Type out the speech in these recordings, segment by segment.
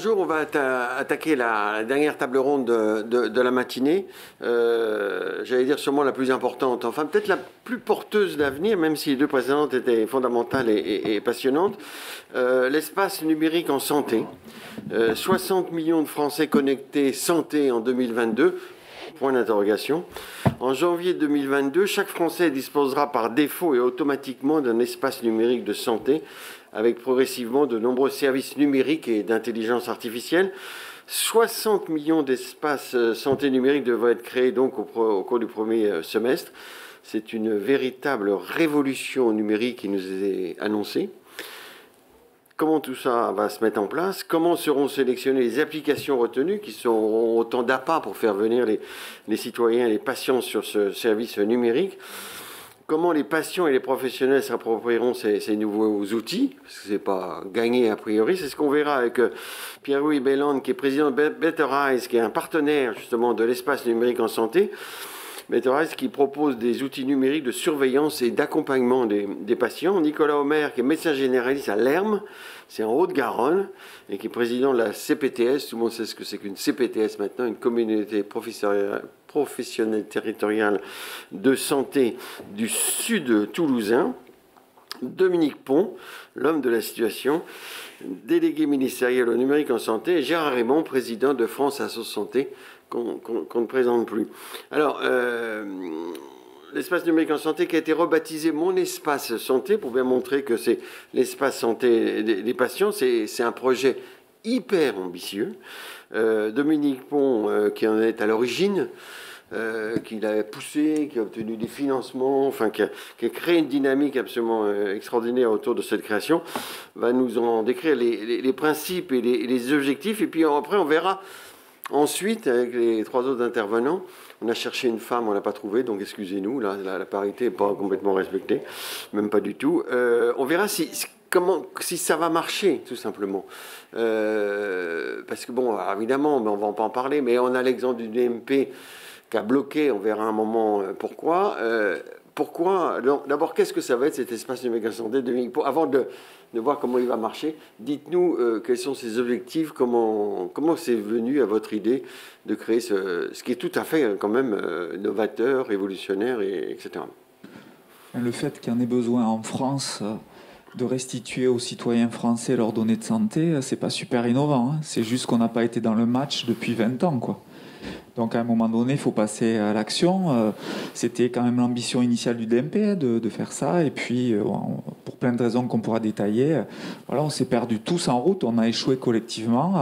bonjour. On va attaquer la dernière table ronde de la matinée. J'allais dire sûrement la plus importante, enfin peut-être la plus porteuse d'avenir, même si les deux précédentes étaient fondamentales et passionnantes. L'espace numérique en santé. 60 millions de Français connectés santé en 2022. Point d'interrogation. En janvier 2022, chaque Français disposera par défaut et automatiquement d'un espace numérique de santé, avec progressivement de nombreux services numériques et d'intelligence artificielle. 60 millions d'espaces santé numérique devraient être créés donc au cours du premier semestre. C'est une véritable révolution numérique qui nous est annoncée. Comment tout ça va se mettre en place? Comment seront sélectionnées les applications retenues qui seront autant d'appâts pour faire venir les citoyens et les patients sur ce service numérique? Comment les patients et les professionnels s'approprieront ces nouveaux outils? Parce que ce n'est pas gagné a priori. C'est ce qu'on verra avec Pierre-Louis Belland, qui est président de Better Eyes, qui est un partenaire justement de l'espace numérique en santé. Better Eyes qui propose des outils numériques de surveillance et d'accompagnement des patients. Nicolas Homer, qui est médecin généraliste à Lermes, c'est en Haute-Garonne, et qui est président de la CPTS. Tout le monde sait ce que c'est qu'une CPTS maintenant, une communauté professionnelle territoriale de santé du sud toulousain. Dominique Pont, l'homme de la situation, délégué ministériel au numérique en santé, et Gérard Raymond, président de France Asso Santé, qu'on ne présente plus. Alors, l'espace numérique en santé qui a été rebaptisé Mon Espace Santé, pour bien montrer que c'est l'espace santé des patients, c'est un projet hyper ambitieux. Dominique Pont, qui en est à l'origine, qui l'a poussé, qui a obtenu des financements, enfin qui a créé une dynamique absolument extraordinaire autour de cette création, va nous en décrire les principes et les objectifs. Et puis après, on verra ensuite, avec les trois autres intervenants, on a cherché une femme, on ne l'a pas trouvée, donc excusez-nous, là, la parité n'est pas complètement respectée, même pas du tout. On verra si ça va marcher, tout simplement. Parce que, bon, évidemment, on va pas en parler, mais on a l'exemple du DMP qui a bloqué, on verra un moment pourquoi. Pourquoi d'abord, qu'est-ce que ça va être cet espace numérique en santé avant de voir comment il va marcher, dites-nous quels sont ses objectifs, comment c'est venu à votre idée de créer ce qui est tout à fait quand même novateur, révolutionnaire, etc. Le fait qu'il y en ait besoin en France de restituer aux citoyens français leurs données de santé, c'est pas super innovant, hein. C'est juste qu'on n'a pas été dans le match depuis 20 ans, quoi. Donc à un moment donné, il faut passer à l'action. C'était quand même l'ambition initiale du DMP de faire ça. Et puis, pour plein de raisons qu'on pourra détailler, voilà, on s'est perdu tous en route. On a échoué collectivement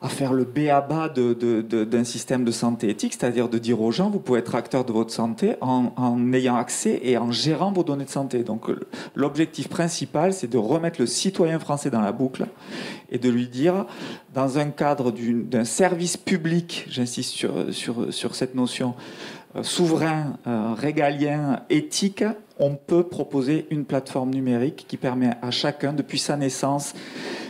à faire le b.a.-ba d'un système de santé éthique, c'est-à-dire de dire aux gens, vous pouvez être acteur de votre santé en ayant accès et en gérant vos données de santé. Donc l'objectif principal, c'est de remettre le citoyen français dans la boucle et de lui dire, dans un cadre d'un service public, j'insiste sur cette notion, souverain, régalien, éthique, on peut proposer une plateforme numérique qui permet à chacun, depuis sa naissance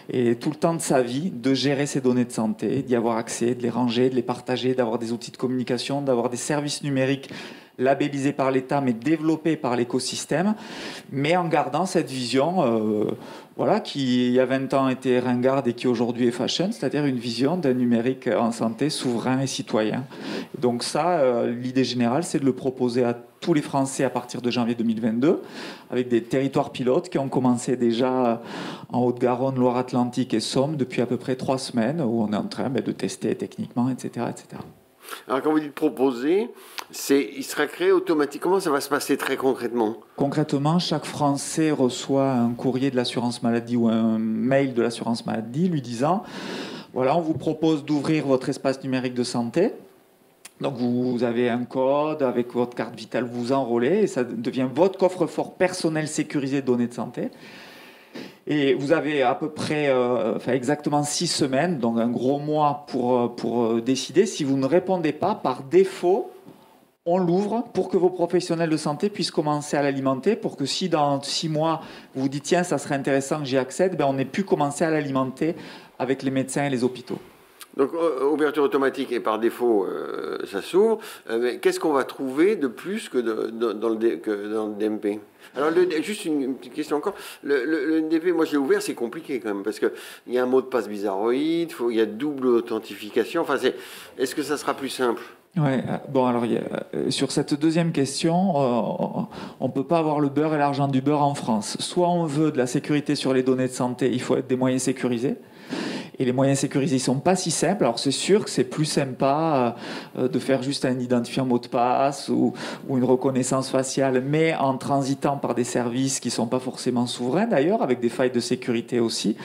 et tout le temps de sa vie, de gérer ses données de santé, d'y avoir accès, de les ranger, de les partager, d'avoir des outils de communication, d'avoir des services numériques labellisés par l'État, mais développés par l'écosystème, mais en gardant cette vision qui, il y a 20 ans, était ringarde et qui aujourd'hui est fashion, c'est-à-dire une vision d'un numérique en santé souverain et citoyen. Donc ça, l'idée générale, c'est de le proposer à tous les Français à partir de janvier 2022, avec des territoires pilotes qui ont commencé déjà en Haute-Garonne, Loire-Atlantique et Somme depuis à peu près 3 semaines, où on est en train de tester techniquement, etc., etc. Alors quand vous dites proposer, il sera créé automatiquement. Comment ça va se passer très concrètement? Concrètement, chaque Français reçoit un courrier de l'assurance maladie ou un mail de l'assurance maladie lui disant « Voilà, on vous propose d'ouvrir votre espace numérique de santé ». Donc vous avez un code, avec votre carte vitale, vous enrôlez et ça devient votre coffre-fort personnel sécurisé de données de santé. Et vous avez à peu près exactement 6 semaines, donc un gros mois pour décider. Si vous ne répondez pas, par défaut, on l'ouvre pour que vos professionnels de santé puissent commencer à l'alimenter, pour que si dans 6 mois, vous vous dites « tiens, ça serait intéressant que j'y accède », on ait pu commencer à l'alimenter avec les médecins et les hôpitaux. Donc, ouverture automatique et par défaut, ça s'ouvre. Mais qu'est-ce qu'on va trouver de plus que dans le DMP? Alors, juste une petite question encore. Le NDP, moi, je l'ai ouvert, c'est compliqué quand même, parce qu'il y a un mot de passe bizarroïde, il y a double authentification. Enfin, est-ce que ça sera plus simple? Ouais, bon, alors, sur cette deuxième question, on ne peut pas avoir le beurre et l'argent du beurre en France. Soit on veut de la sécurité sur les données de santé, il faut être des moyens sécurisés. Et les moyens sécurisés, ils sont pas si simples. Alors c'est sûr que c'est plus sympa de faire juste un identifiant mot de passe ou une reconnaissance faciale, mais en transitant par des services qui sont pas forcément souverains d'ailleurs, avec des failles de sécurité aussi.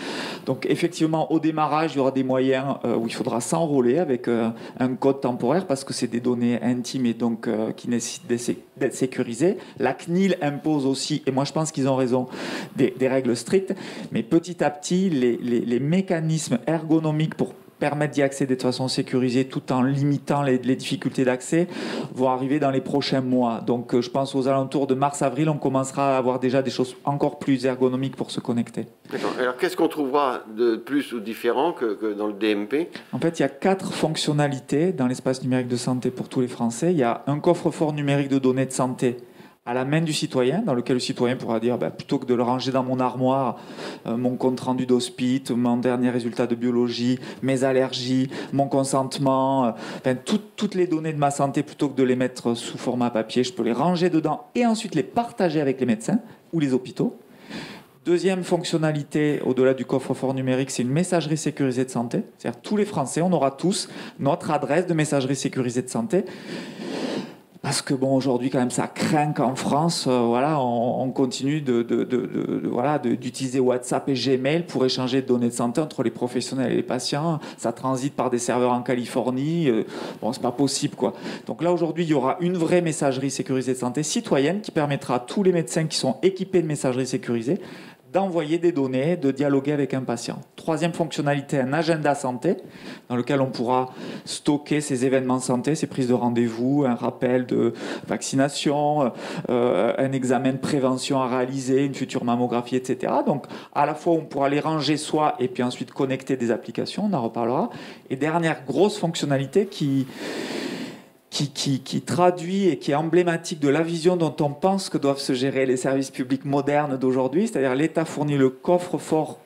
Donc effectivement, au démarrage, il y aura des moyens où il faudra s'enrôler avec un code temporaire parce que c'est des données intimes et donc qui nécessitent d'être sécurisées. La CNIL impose aussi, et moi je pense qu'ils ont raison, des règles strictes, mais petit à petit, les mécanismes ergonomiques pour permettre d'y accéder de façon sécurisée tout en limitant les difficultés d'accès vont arriver dans les prochains mois. Donc je pense aux alentours de mars-avril, on commencera à avoir déjà des choses encore plus ergonomiques pour se connecter. D'accord. Alors qu'est-ce qu'on trouvera de plus ou différent que dans le DMP? En fait, il y a 4 fonctionnalités dans l'espace numérique de santé pour tous les Français. Il y a un coffre-fort numérique de données de santé à la main du citoyen, dans lequel le citoyen pourra dire, plutôt que de le ranger dans mon armoire, mon compte-rendu d'hospice, mon dernier résultat de biologie, mes allergies, mon consentement, toutes les données de ma santé, plutôt que de les mettre sous format papier, je peux les ranger dedans et ensuite les partager avec les médecins ou les hôpitaux. Deuxième fonctionnalité, au-delà du coffre-fort numérique, c'est une messagerie sécurisée de santé. C'est-à-dire tous les Français, on aura tous notre adresse de messagerie sécurisée de santé. Parce que bon, aujourd'hui quand même ça craint qu'en France, on continue d'utiliser WhatsApp et Gmail pour échanger de données de santé entre les professionnels et les patients. Ça transite par des serveurs en Californie. C'est pas possible quoi. Donc là aujourd'hui, il y aura une vraie messagerie sécurisée de santé citoyenne qui permettra à tous les médecins qui sont équipés de messagerie sécurisée d'envoyer des données, de dialoguer avec un patient. Troisième fonctionnalité, un agenda santé dans lequel on pourra stocker ces événements santé, ces prises de rendez-vous, un rappel de vaccination, un examen de prévention à réaliser, une future mammographie, etc. Donc à la fois on pourra les ranger soi et puis ensuite connecter des applications, on en reparlera. Et dernière grosse fonctionnalité qui traduit et qui est emblématique de la vision dont on pense que doivent se gérer les services publics modernes d'aujourd'hui, c'est-à-dire l'État fournit le coffre-fort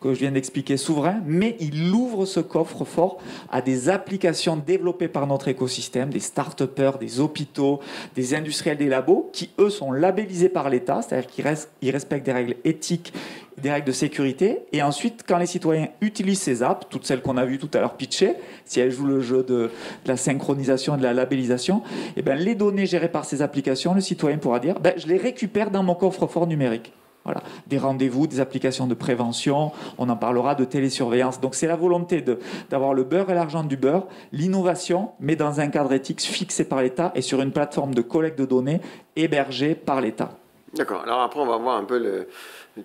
que je viens d'expliquer souverain, mais il ouvre ce coffre-fort à des applications développées par notre écosystème, des start-upers, des hôpitaux, des industriels, des labos, qui eux sont labellisés par l'État, c'est-à-dire qu'ils respectent des règles éthiques, des règles de sécurité, et ensuite, quand les citoyens utilisent ces apps, toutes celles qu'on a vues tout à l'heure pitcher, si elles jouent le jeu de la synchronisation et de la labellisation, les données gérées par ces applications, le citoyen pourra dire je les récupère dans mon coffre-fort numérique. Voilà. Des rendez-vous, des applications de prévention, on en parlera de télésurveillance. Donc c'est la volonté d'avoir le beurre et l'argent du beurre, l'innovation, mais dans un cadre éthique fixé par l'État et sur une plateforme de collecte de données hébergée par l'État. D'accord. Alors après, on va voir un peu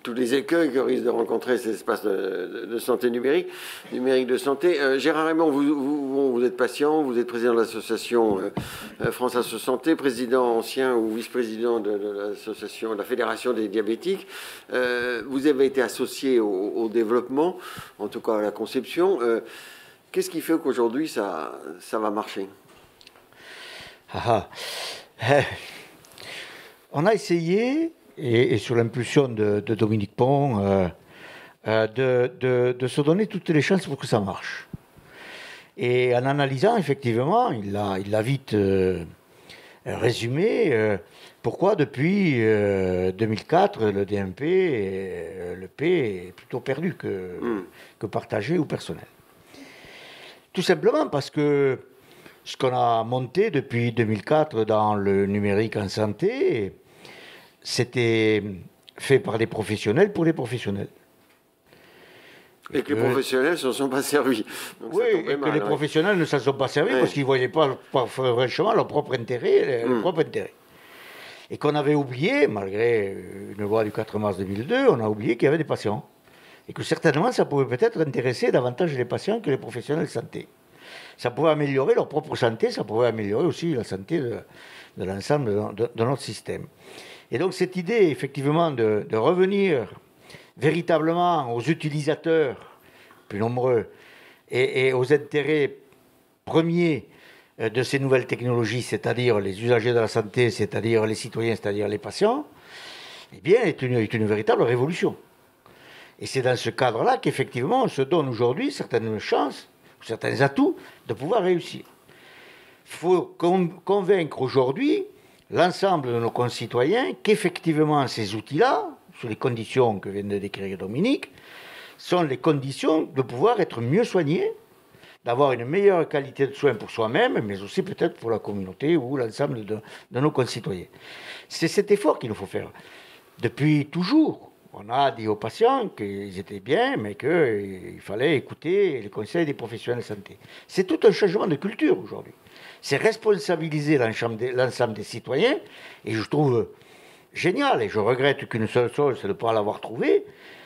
tous les écueils que risque de rencontrer ces espaces de santé numérique de santé. Gérard Raymond, vous êtes patient, vous êtes président de l'association France Asso Santé, président ancien ou vice-président de l'association, de la Fédération des diabétiques. Vous avez été associé au développement, en tout cas à la conception. Qu'est-ce qui fait qu'aujourd'hui ça va marcher? On a essayé, et sur l'impulsion de Dominique Pont, de se donner toutes les chances pour que ça marche. Et en analysant, effectivement, il l'a vite résumé, pourquoi depuis 2004, le DMP, le P est plutôt perdu que partagé ou personnel. Tout simplement parce que ce qu'on a monté depuis 2004 dans le numérique en santé, c'était fait par des professionnels pour les professionnels. Et que les professionnels ne s'en sont pas servis. Donc oui, et que les professionnels ne s'en sont pas servis parce qu'ils ne voyaient pas franchement leur propre intérêt, Et qu'on avait oublié, malgré une loi du 4 mars 2002, on a oublié qu'il y avait des patients. Et que certainement, ça pouvait peut-être intéresser davantage les patients que les professionnels de santé. Ça pouvait améliorer leur propre santé, ça pouvait améliorer aussi la santé de l'ensemble de notre système. Et donc cette idée, effectivement, de revenir véritablement aux utilisateurs plus nombreux et aux intérêts premiers de ces nouvelles technologies, c'est-à-dire les usagers de la santé, c'est-à-dire les citoyens, c'est-à-dire les patients, eh bien, est une véritable révolution. Et c'est dans ce cadre-là qu'effectivement, on se donne aujourd'hui certaines chances, certains atouts de pouvoir réussir. Il faut convaincre aujourd'hui l'ensemble de nos concitoyens qu'effectivement ces outils-là, sous les conditions que vient de décrire Dominique, sont les conditions de pouvoir être mieux soignés, d'avoir une meilleure qualité de soins pour soi-même, mais aussi peut-être pour la communauté ou l'ensemble de nos concitoyens. C'est cet effort qu'il nous faut faire. Depuis toujours, on a dit aux patients qu'ils étaient bien, mais qu'il fallait écouter les conseils des professionnels de santé. C'est tout un changement de culture aujourd'hui. C'est responsabiliser l'ensemble des citoyens, et je trouve génial, et je regrette qu'une seule chose, c'est de ne pas l'avoir trouvé,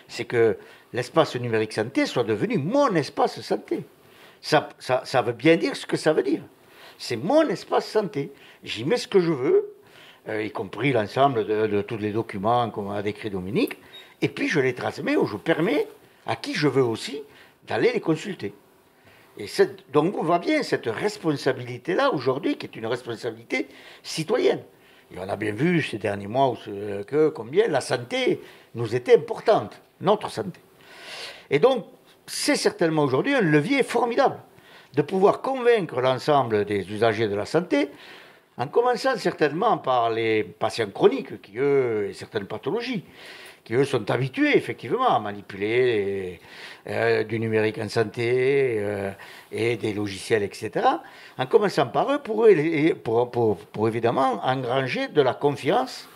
c'est que l'espace numérique santé soit devenu mon espace santé. Ça veut bien dire ce que ça veut dire. C'est mon espace santé. J'y mets ce que je veux, y compris l'ensemble de tous les documents qu'on a décrit Dominique, et puis je les transmets ou je permets à qui je veux aussi d'aller les consulter. Et donc on voit bien cette responsabilité-là aujourd'hui, qui est une responsabilité citoyenne. Et on a bien vu ces derniers mois que combien la santé nous était importante, notre santé. Et donc, c'est certainement aujourd'hui un levier formidable de pouvoir convaincre l'ensemble des usagers de la santé, en commençant certainement par les patients chroniques, qui eux, et certaines pathologies, qui eux sont habitués effectivement à manipuler du numérique en santé et des logiciels, etc. En commençant par eux, pour évidemment engranger de la confiance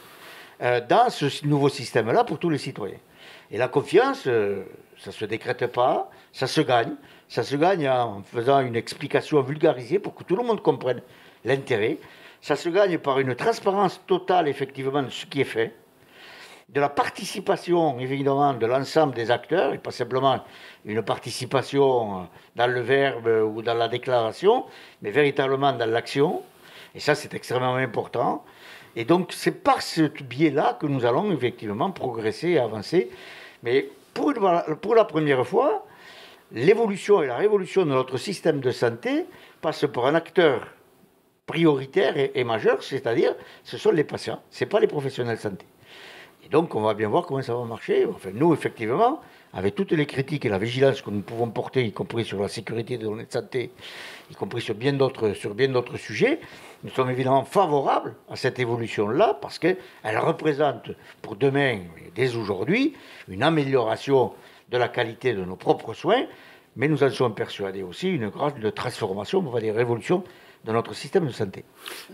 dans ce nouveau système-là pour tous les citoyens. Et la confiance, ça ne se décrète pas, ça se gagne. Ça se gagne en faisant une explication vulgarisée pour que tout le monde comprenne l'intérêt. Ça se gagne par une transparence totale, effectivement, de ce qui est fait. De la participation, évidemment, de l'ensemble des acteurs, et pas simplement une participation dans le verbe ou dans la déclaration, mais véritablement dans l'action. Et ça, c'est extrêmement important. Et donc, c'est par ce biais-là que nous allons effectivement progresser et avancer. Mais pour la première fois, l'évolution et la révolution de notre système de santé passe par un acteur prioritaire et majeur, c'est-à-dire ce sont les patients, ce n'est pas les professionnels de santé. Et donc, on va bien voir comment ça va marcher. Enfin, nous, effectivement, avec toutes les critiques et la vigilance que nous pouvons porter, y compris sur la sécurité des données de santé, y compris sur bien d'autres sujets, nous sommes évidemment favorables à cette évolution-là parce qu'elle représente pour demain, dès aujourd'hui, une amélioration de la qualité de nos propres soins, mais nous en sommes persuadés aussi une grande transformation, on va dire révolution, de notre système de santé.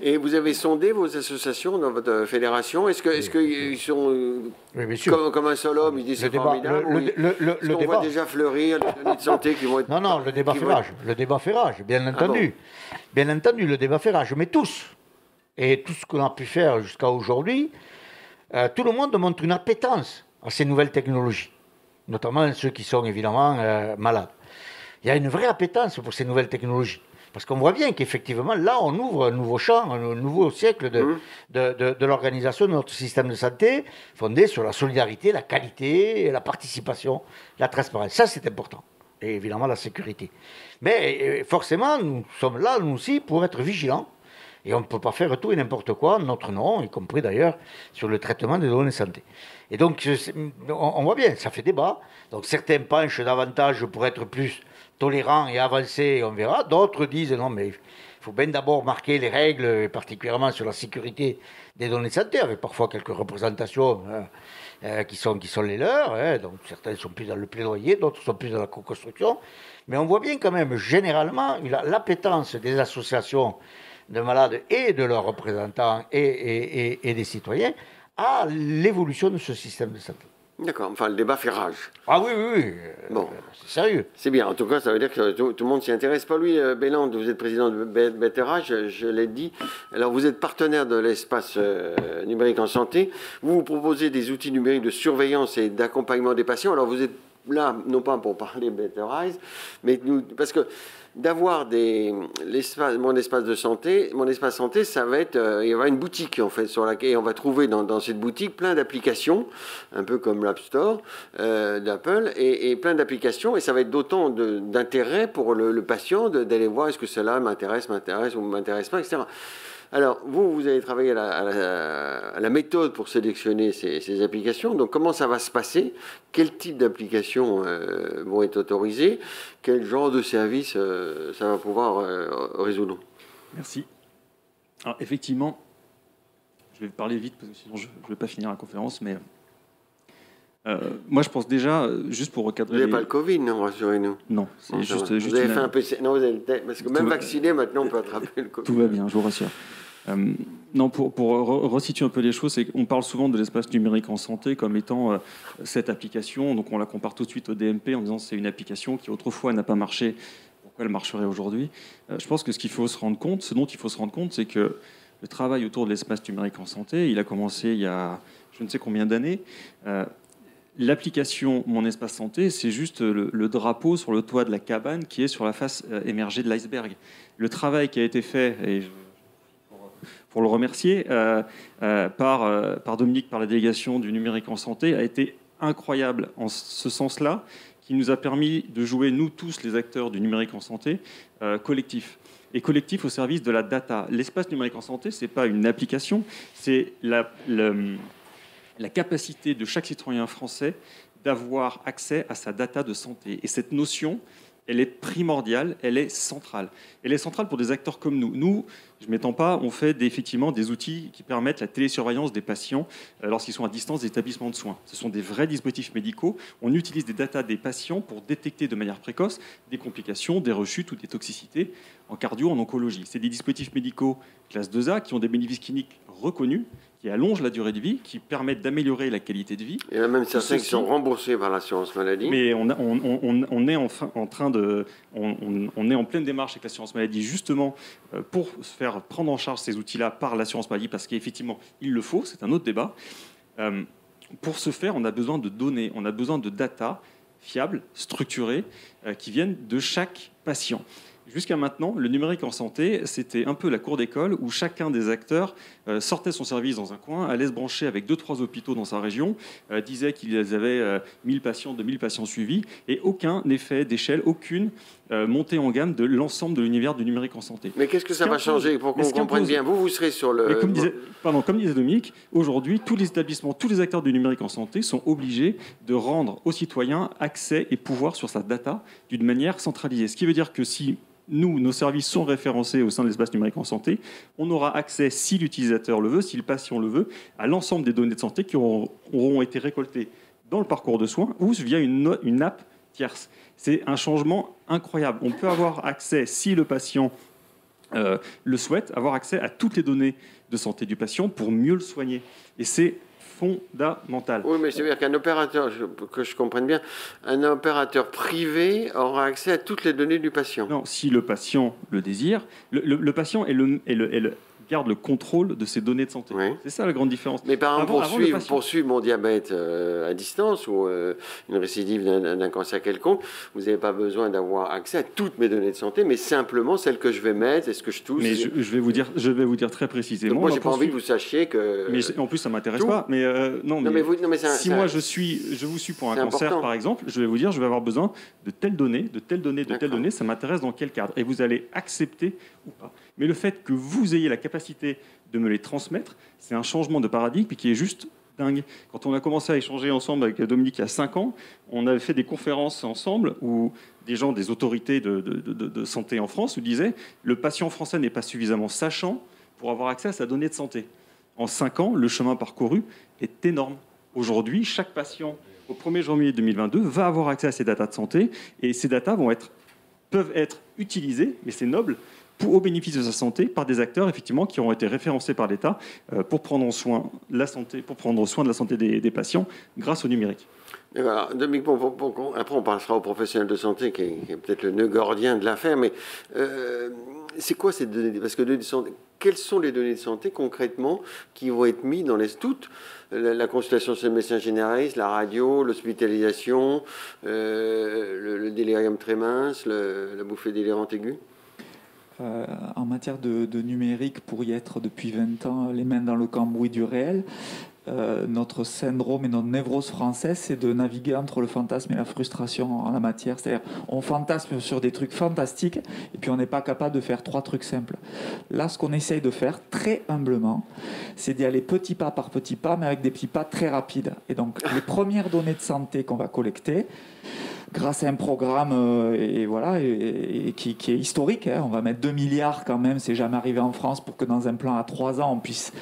Et vous avez sondé vos associations dans votre fédération? Est-ce qu'ils sont comme un seul homme, ils disent c'est formidable? On voit déjà fleurir les données de santé qui vont être... Non, le débat fait rage, bien entendu. Ah bon. Bien entendu, le débat fait rage, mais tous, et tout ce qu'on a pu faire jusqu'à aujourd'hui, tout le monde montre une appétence à ces nouvelles technologies, notamment ceux qui sont évidemment malades. Il y a une vraie appétence pour ces nouvelles technologies. Parce qu'on voit bien qu'effectivement, là, on ouvre un nouveau champ, un nouveau siècle de l'organisation de notre système de santé, fondé sur la solidarité, la qualité, la participation, la transparence. Ça, c'est important. Et évidemment, la sécurité. Mais forcément, nous sommes là, nous aussi, pour être vigilants. Et on ne peut pas faire tout et n'importe quoi en notre nom, y compris d'ailleurs sur le traitement des données de santé. Et donc, on voit bien, ça fait débat. Donc, certains penchent davantage pour être plus tolérants et avancés, on verra. D'autres disent non, mais il faut bien d'abord marquer les règles, particulièrement sur la sécurité des données de santé, avec parfois quelques représentations qui sont les leurs. Donc, certains sont plus dans le plaidoyer, d'autres sont plus dans la co-construction. Mais on voit bien quand même, généralement, l'appétence des associations de malades et de leurs représentants et des citoyens à l'évolution de ce système de santé. D'accord, enfin le débat fait rage. Ah oui, bon. C'est sérieux. C'est bien, en tout cas ça veut dire que tout le monde s'y intéresse. Paul-Louis Belland, vous êtes président de Better Age, je l'ai dit. Alors vous êtes partenaire de l'espace numérique en santé. Vous proposez des outils numériques de surveillance et d'accompagnement des patients. Alors vous êtes là, non pas pour parler Better Eyes, mais parce que d'avoir mon espace de santé. Mon espace santé, ça va être, il y aura une boutique en fait sur laquelle on va trouver dans cette boutique plein d'applications, un peu comme l'App Store d'Apple, et plein d'applications. Et ça va être d'autant d'intérêt pour le patient d'aller voir est-ce que cela m'intéresse ou m'intéresse pas, etc. Alors, vous allez travailler à la méthode pour sélectionner ces applications. Donc, comment ça va se passer? Quel type d'applications vont être autorisées? Quel genre de service ça va pouvoir résoudre? Merci. Alors, effectivement, je vais parler vite parce que sinon je ne vais pas finir la conférence, mais moi, je pense déjà, juste pour recadrer... Vous n'avez pas le Covid, non? Rassurez-nous. Non, c'est juste vous avez fait un PC. Non, vous avez parce que même vacciné, maintenant, on peut attraper le Covid. Tout va bien, je vous rassure. Non, pour resituer un peu les choses, c'est qu'on parle souvent de l'espace numérique en santé comme étant cette application. Donc on la compare tout de suite au DMP en disant que c'est une application qui autrefois n'a pas marché. Pourquoi elle marcherait aujourd'hui? Je pense que ce dont il faut se rendre compte, c'est que le travail autour de l'espace numérique en santé, il a commencé il y a je ne sais combien d'années. L'application Mon Espace Santé, c'est juste le drapeau sur le toit de la cabane qui est sur la face émergée de l'iceberg. Le travail qui a été fait, et pour le remercier, par Dominique, par la délégation du numérique en santé, a été incroyable en ce sens-là, qui nous a permis de jouer, nous tous les acteurs du numérique en santé, collectif. Et collectif au service de la data. L'espace numérique en santé, ce n'est pas une application, c'est la capacité de chaque citoyen français d'avoir accès à sa data de santé. Et cette notion, elle est primordiale, elle est centrale. Elle est centrale pour des acteurs comme nous. Nous, je ne m'étends pas, on fait effectivement des outils qui permettent la télésurveillance des patients lorsqu'ils sont à distance des établissements de soins. Ce sont des vrais dispositifs médicaux. On utilise des datas des patients pour détecter de manière précoce des complications, des rechutes ou des toxicités en cardio, en oncologie. C'est des dispositifs médicaux classe 2A qui ont des bénéfices cliniques reconnus, qui allongent la durée de vie, qui permettent d'améliorer la qualité de vie. Il y en a même certains qui sont remboursés par l'assurance maladie. Mais on est on est en pleine démarche avec l'assurance maladie, justement, pour se faire prendre en charge ces outils-là par l'assurance maladie, parce qu'effectivement, il le faut, c'est un autre débat. Pour ce faire, on a besoin de données, on a besoin de data fiables, structurées, qui viennent de chaque patient. Jusqu'à maintenant, le numérique en santé, c'était un peu la cour d'école où chacun des acteurs sortait son service dans un coin, allait se brancher avec 2-3 hôpitaux dans sa région, disait qu'ils avaient 1000 patients, 2000 patients suivis, et aucun effet d'échelle, aucune montée en gamme de l'ensemble de l'univers du numérique en santé. Mais qu'est-ce que ça va changer pour qu'on comprenne bien? Vous serez sur le... Comme disait Dominique, aujourd'hui, tous les établissements, tous les acteurs du numérique en santé sont obligés de rendre aux citoyens accès et pouvoir sur sa data d'une manière centralisée. Ce qui veut dire que si nos services sont référencés au sein de l'espace numérique en santé, on aura accès, si l'utilisateur le veut, si le patient le veut, à l'ensemble des données de santé qui auront été récoltées dans le parcours de soins ou via une app tierce. C'est un changement incroyable. On peut avoir accès, si le patient le souhaite, avoir accès à toutes les données de santé du patient pour mieux le soigner. Et c'est fondamental. Oui, mais c'est-à-dire qu'un opérateur, que je comprenne bien, un opérateur privé aura accès à toutes les données du patient. Non, si le patient le désire, le patient garde le contrôle de ses données de santé. Oui. C'est ça la grande différence. Mais par exemple, poursuivre mon diabète à distance ou une récidive d'un cancer quelconque, vous n'avez pas besoin d'avoir accès à toutes mes données de santé, mais simplement celles que je vais mettre, est-ce que je tousse. Mais je vais vous dire très précisément. Donc moi, j'ai pas envie que vous sachiez que. Mais en plus, ça m'intéresse pas. Mais si moi je vous suis pour un cancer, important. Par exemple, je vais vous dire, je vais avoir besoin de telles données, de telles données, de telles données. Ça m'intéresse dans quel cadre. Et vous allez accepter ou pas. Mais le fait que vous ayez la capacité de me les transmettre, c'est un changement de paradigme qui est juste dingue. Quand on a commencé à échanger ensemble avec Dominique il y a 5 ans, on avait fait des conférences ensemble où des gens, des autorités de santé en France nous disaient « le patient français n'est pas suffisamment sachant pour avoir accès à sa donnée de santé ». En 5 ans, le chemin parcouru est énorme. Aujourd'hui, chaque patient, au 1er janvier 2022, va avoir accès à ses datas de santé et ces datas peuvent être utilisées, mais c'est noble, au bénéfice de sa santé par des acteurs effectivement qui ont été référencés par l'État pour prendre soin de la santé des patients grâce au numérique. Et voilà, Dominique, après on passera au professionnel de santé qui est peut-être le nœud gordien de l'affaire, mais c'est quoi ces données? Parce que quelles sont les données de santé concrètement qui vont être mises dans toutes la consultation chez le médecin généraliste, la radio, l'hospitalisation, le délirium très mince, la bouffée délirante aiguë. En matière de numérique, pour y être depuis 20 ans, les mains dans le cambouis du réel, notre syndrome et notre névrose française, c'est de naviguer entre le fantasme et la frustration en la matière. C'est-à-dire, on fantasme sur des trucs fantastiques et puis on n'est pas capable de faire 3 trucs simples. Là, ce qu'on essaye de faire, très humblement, c'est d'y aller petit pas par petit pas, mais avec des petits pas très rapides. Et donc, les premières données de santé qu'on va collecter, grâce à un programme qui est historique, on va mettre 2 milliards quand même, c'est jamais arrivé en France, pour que dans un plan à 3 ans, on puisse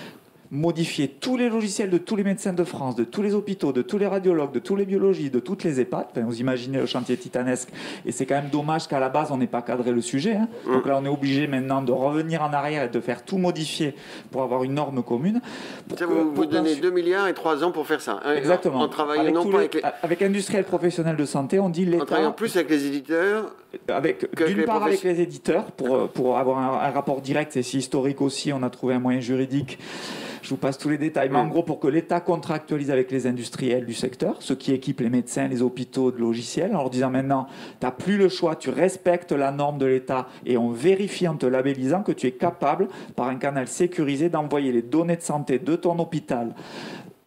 modifier tous les logiciels de tous les médecins de France, de tous les hôpitaux, de tous les radiologues, de tous les biologistes, de toutes les EHPAD. Enfin, vous imaginez le chantier titanesque. Et c'est quand même dommage qu'à la base, on n'ait pas cadré le sujet. Donc là, on est obligé maintenant de revenir en arrière et de faire tout modifier pour avoir une norme commune. Vous donnez 2 milliards et 3 ans pour faire ça. Exactement. En travaillant non pas avec industriels professionnels de santé, on dit l'État... En travaillant plus avec les éditeurs... D'une part avec les éditeurs, pour avoir un rapport direct, et si historique aussi, on a trouvé un moyen juridique. Je vous passe tous les détails, mais en gros, pour que l'État contractualise avec les industriels du secteur, ceux qui équipent les médecins, les hôpitaux de logiciels, en leur disant maintenant, tu n'as plus le choix, tu respectes la norme de l'État et on vérifie en te labellisant que tu es capable, par un canal sécurisé, d'envoyer les données de santé de ton hôpital,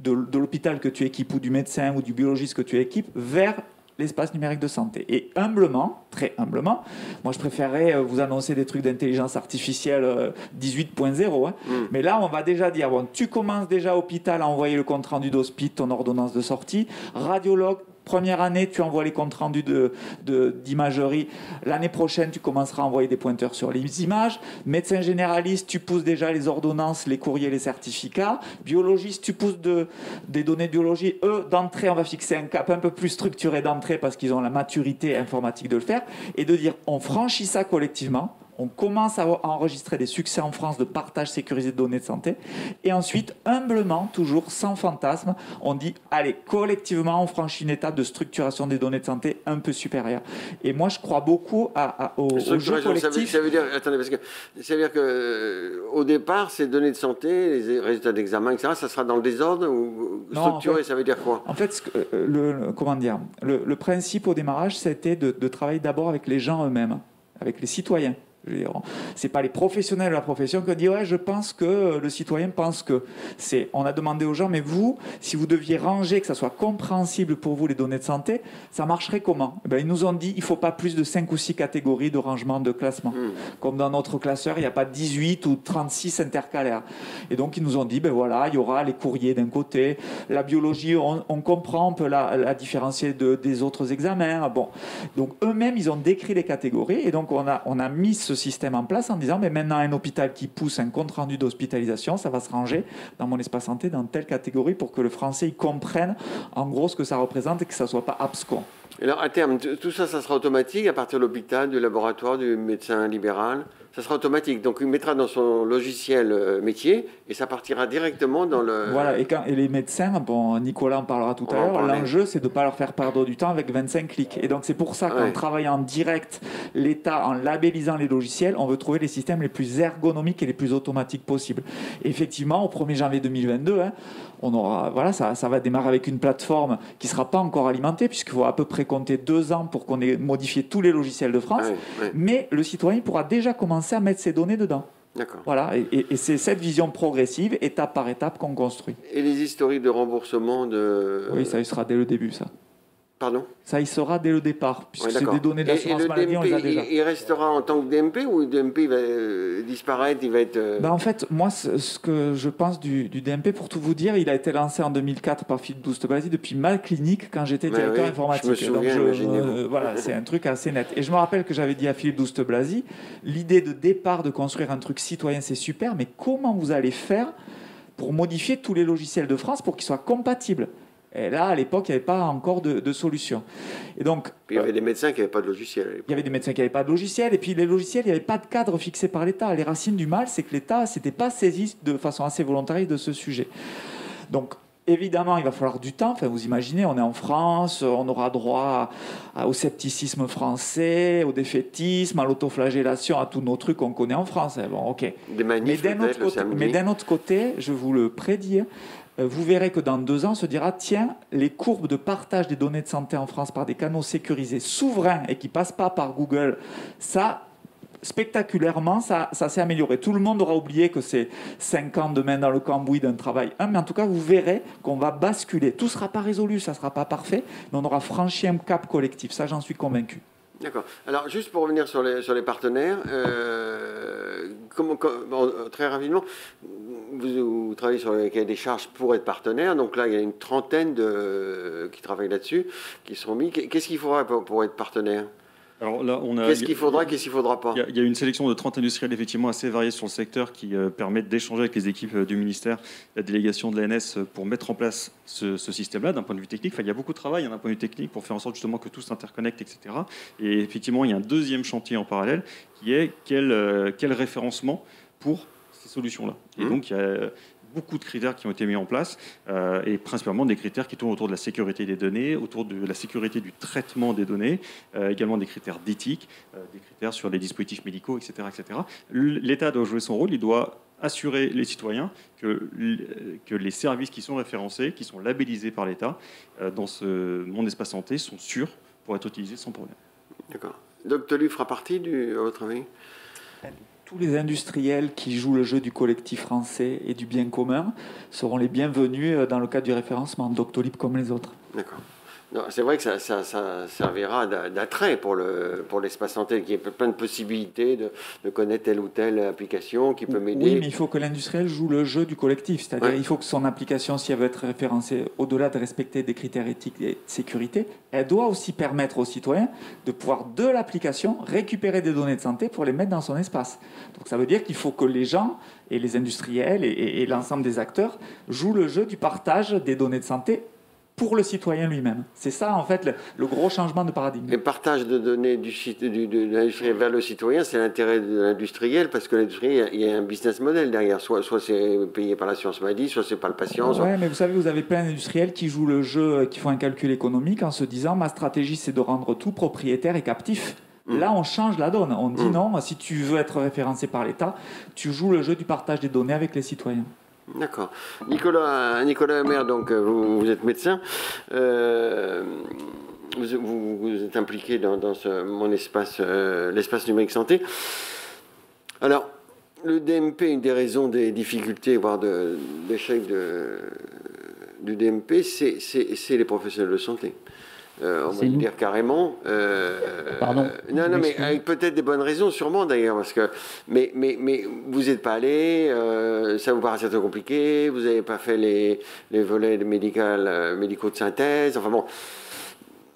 de l'hôpital que tu équipes ou du médecin ou du biologiste que tu équipes, vers l'espace numérique de santé. Et humblement, très humblement, moi je préférerais vous annoncer des trucs d'intelligence artificielle 18.0, mais là on va déjà dire, bon, tu commences déjà hôpital à envoyer le compte rendu d'hospice, ton ordonnance de sortie, radiologue, première année, tu envoies les comptes rendus d'imagerie. L'année prochaine, tu commenceras à envoyer des pointeurs sur les images. Médecin généraliste, tu pousses déjà les ordonnances, les courriers, les certificats. Biologiste, tu pousses des données de biologie. Eux, d'entrée, on va fixer un cap un peu plus structuré d'entrée parce qu'ils ont la maturité informatique de le faire. Et de dire, on franchit ça collectivement. On commence à enregistrer des succès en France de partage sécurisé de données de santé. Et ensuite, humblement, toujours sans fantasme, on dit, allez, collectivement, on franchit une étape de structuration des données de santé un peu supérieure. Et moi, je crois beaucoup au jeu collectif. Ça veut dire, attendez, parce que ça veut dire qu'au départ, ces données de santé, les résultats d'examen, etc., ça sera dans le désordre ou structuré, en fait, ça veut dire quoi? En fait, le principe au démarrage, c'était de travailler d'abord avec les gens eux-mêmes, avec les citoyens. C'est pas les professionnels de la profession qui ont dit ouais, je pense que le citoyen pense que on a demandé aux gens, mais vous, si vous deviez ranger, que ça soit compréhensible pour vous les données de santé, ça marcherait comment? Ils nous ont dit il faut pas plus de 5 ou 6 catégories de rangement de classement. Comme dans notre classeur, il n'y a pas 18 ou 36 intercalaires. Et donc ils nous ont dit voilà, il y aura les courriers d'un côté, la biologie, on comprend, on peut la différencier des autres examens. Bon, donc eux-mêmes ils ont décrit les catégories et donc on a mis ce système en place en disant maintenant un hôpital qui pousse un compte rendu d'hospitalisation, ça va se ranger dans mon espace santé dans telle catégorie pour que le français il comprenne en gros ce que ça représente et que ça ne soit pas abscon. Alors à terme, tout ça sera automatique à partir de l'hôpital, du laboratoire, du médecin libéral. Ça sera automatique. Donc il mettra dans son logiciel métier et ça partira directement dans le... Voilà, et les médecins, bon, Nicolas en parlera tout à l'heure, l'enjeu c'est de ne pas leur faire perdre du temps avec 25 clics. Et donc c'est pour ça qu'en travaillant en direct, l'État, en labellisant les logiciels, on veut trouver les systèmes les plus ergonomiques et les plus automatiques possibles. Et effectivement, au 1er janvier 2022, on aura, ça va démarrer avec une plateforme qui ne sera pas encore alimentée, puisqu'il faut à peu près compter 2 ans pour qu'on ait modifié tous les logiciels de France. Mais le citoyen pourra déjà commencer à mettre ses données dedans. D'accord. Voilà, et c'est cette vision progressive, étape par étape, qu'on construit. Et les historiques de remboursement Oui, ça y sera dès le début, ça. Pardon? Ça y sera dès le départ, puisque c'est des données de l'assurance maladie, on les a déjà. Il restera en tant que DMP ou le DMP va disparaître, il va être... En fait, moi, ce que je pense du DMP, pour tout vous dire, il a été lancé en 2004 par Philippe Douste-Blazy depuis ma clinique quand j'étais directeur informatique. Je me souviens, voilà, c'est un truc assez net. Et je me rappelle que j'avais dit à Philippe Douste-Blazy, l'idée de départ de construire un truc citoyen, c'est super, mais comment vous allez faire pour modifier tous les logiciels de France pour qu'ils soient compatibles? Et là, à l'époque, il n'y avait pas encore de solution. Et donc, il y avait des médecins qui n'avaient pas de logiciel. Il y avait des médecins qui n'avaient pas de logiciel. Et puis, les logiciels, il n'y avait pas de cadre fixé par l'État. Les racines du mal, c'est que l'État ne s'était pas saisi de façon assez volontariste de ce sujet. Donc, Évidemment, il va falloir du temps. Enfin, vous imaginez, on est en France, on aura droit au scepticisme français, au défaitisme, à l'autoflagellation, à tous nos trucs qu'on connaît en France. Bon, ok. Des manifs, mais d'un autre côté, je vous le prédis, vous verrez que dans 2 ans, on se dira, tiens, les courbes de partage des données de santé en France par des canaux sécurisés, souverains et qui ne passent pas par Google, ça... spectaculairement, ça s'est amélioré. Tout le monde aura oublié que c'est 5 ans de main dans le cambouis d'un travail. Mais en tout cas, vous verrez qu'on va basculer. Tout ne sera pas résolu, ça ne sera pas parfait, mais on aura franchi un cap collectif. Ça, j'en suis convaincu. D'accord. Alors, juste pour revenir sur les partenaires, très rapidement, vous travaillez sur le cahier des charges pour être partenaire. Donc là, il y a une trentaine qui travaillent là-dessus, qui seront mis. Qu'est-ce qu'il faudra pour être partenaire ? Alors là, qu'est-ce qu'il faudra, qu'est-ce qu'il ne faudra pas ? Il y a une sélection de 30 industriels effectivement assez variés sur le secteur qui permettent d'échanger avec les équipes du ministère, la délégation de l'ANS pour mettre en place ce système-là d'un point de vue technique. Enfin, il y a beaucoup de travail d'un point de vue technique pour faire en sorte justement que tout s'interconnecte, etc. Et effectivement, il y a un deuxième chantier en parallèle qui est quel référencement pour ces solutions-là. Et donc, il y a beaucoup de critères qui ont été mis en place, et principalement des critères qui tournent autour de la sécurité des données, autour de la sécurité du traitement des données, également des critères d'éthique, des critères sur les dispositifs médicaux, etc. etc. L'État doit jouer son rôle, il doit assurer les citoyens que les services qui sont référencés, qui sont labellisés par l'État dans mon espace santé sont sûrs pour être utilisés sans problème. D'accord. Doctolib fera partie à votre avis ? Tous les industriels qui jouent le jeu du collectif français et du bien commun seront les bienvenus dans le cadre du référencement, Doctolib comme les autres. D'accord. C'est vrai que ça servira d'attrait pour l'espace santé, qui a plein de possibilités de connaître telle ou telle application qui peut m'aider. Oui, mais il faut que l'industriel joue le jeu du collectif. C'est-à-dire il faut que son application, si elle veut être référencée, au-delà de respecter des critères éthiques et de sécurité, elle doit aussi permettre aux citoyens de pouvoir, de l'application, récupérer des données de santé pour les mettre dans son espace. Donc ça veut dire qu'il faut que les gens et les industriels et l'ensemble des acteurs jouent le jeu du partage des données de santé pour le citoyen lui-même. C'est ça, en fait, le gros changement de paradigme. Le partage de données de l'industriel vers le citoyen, c'est l'intérêt de l'industriel, parce que l'industriel, il y a un business model derrière. Soit c'est payé par l'assurance maladie, soit c'est pas le patient. Oui, mais vous savez, vous avez plein d'industriels qui jouent le jeu, qui font un calcul économique en se disant, ma stratégie, c'est de rendre tout propriétaire et captif. Là, on change la donne. On dit non, si tu veux être référencé par l'État, tu joues le jeu du partage des données avec les citoyens. D'accord. Nicolas Maire, donc vous êtes médecin. Vous êtes impliqué dans mon espace, l'espace numérique santé. Alors, le DMP, une des raisons des difficultés, voire d'échec du DMP, c'est les professionnels de santé. On va le dire carrément. Pardon. Non, mais avec peut-être des bonnes raisons, sûrement d'ailleurs, parce que. Mais vous n'êtes pas allé, ça vous paraissait trop compliqué, vous n'avez pas fait les volets médicaux de synthèse, enfin bon.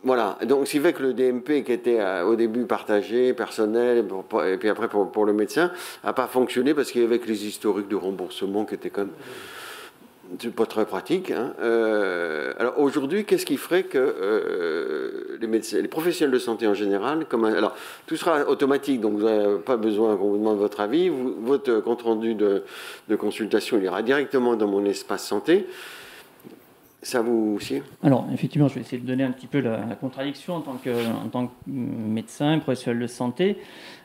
Voilà, donc ce qui fait que le DMP qui était au début partagé, personnel, et puis après pour le médecin, n'a pas fonctionné parce qu'il y avait les historiques de remboursement qui étaient quand même. C'est pas très pratique. Hein. Alors aujourd'hui, qu'est-ce qui ferait que les professionnels de santé en général, alors tout sera automatique, donc vous n'avez pas besoin qu'on vous demande votre avis. Votre compte rendu de consultation, il ira directement dans mon espace santé. Ça vous aussi ? Alors, effectivement, je vais essayer de donner un petit peu la contradiction en tant que médecin, professionnel de santé.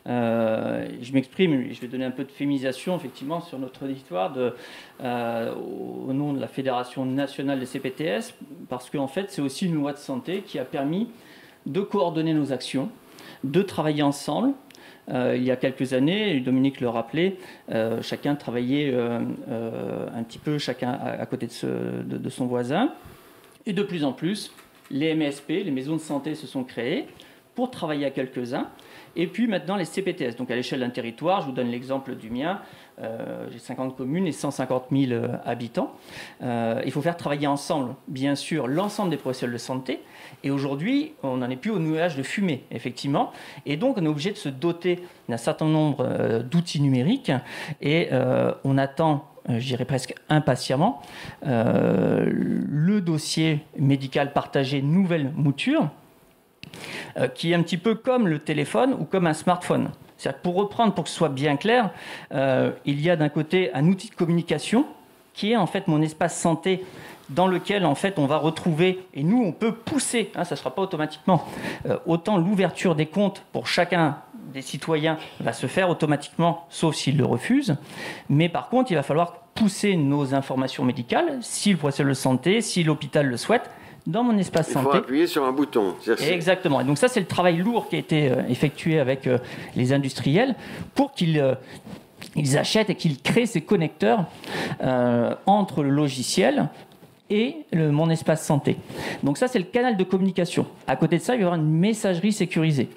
Je m'exprime, je vais donner un peu de féminisation, effectivement, sur notre histoire au nom de la Fédération nationale des CPTS, parce qu'en fait, c'est aussi une loi de santé qui a permis de coordonner nos actions, de travailler ensemble. Il y a quelques années, Dominique le rappelait, chacun travaillait un petit peu chacun à côté de son voisin. Et de plus en plus, les MSP, les maisons de santé, se sont créées pour travailler à quelques-uns. Et puis maintenant, les CPTS. Donc à l'échelle d'un territoire, je vous donne l'exemple du mien. J'ai 50 communes et 150 000 habitants. Il faut faire travailler ensemble, bien sûr, l'ensemble des professionnels de santé. Et aujourd'hui, on n'en est plus au nuage de fumée, effectivement. Et donc, on est obligé de se doter d'un certain nombre d'outils numériques. Et on attend, je dirais presque impatiemment, le dossier médical partagé nouvelle mouture, qui est un petit peu comme le téléphone ou comme un smartphone. C'est-à-dire que pour reprendre, pour que ce soit bien clair, il y a d'un côté un outil de communication qui est en fait mon espace santé dans lequel en fait on va retrouver, et nous on peut pousser, ça ne sera pas automatiquement, autant l'ouverture des comptes pour chacun des citoyens va se faire automatiquement, sauf s'ils le refusent, mais par contre il va falloir pousser nos informations médicales, si le professionnel de santé, si l'hôpital le souhaite, dans mon espace santé. Il faut appuyer sur un bouton. Exactement. Et donc ça, c'est le travail lourd qui a été effectué avec les industriels pour qu'ils achètent et qu'ils créent ces connecteurs entre le logiciel et mon espace santé. Donc ça, c'est le canal de communication. À côté de ça, il va y avoir une messagerie sécurisée.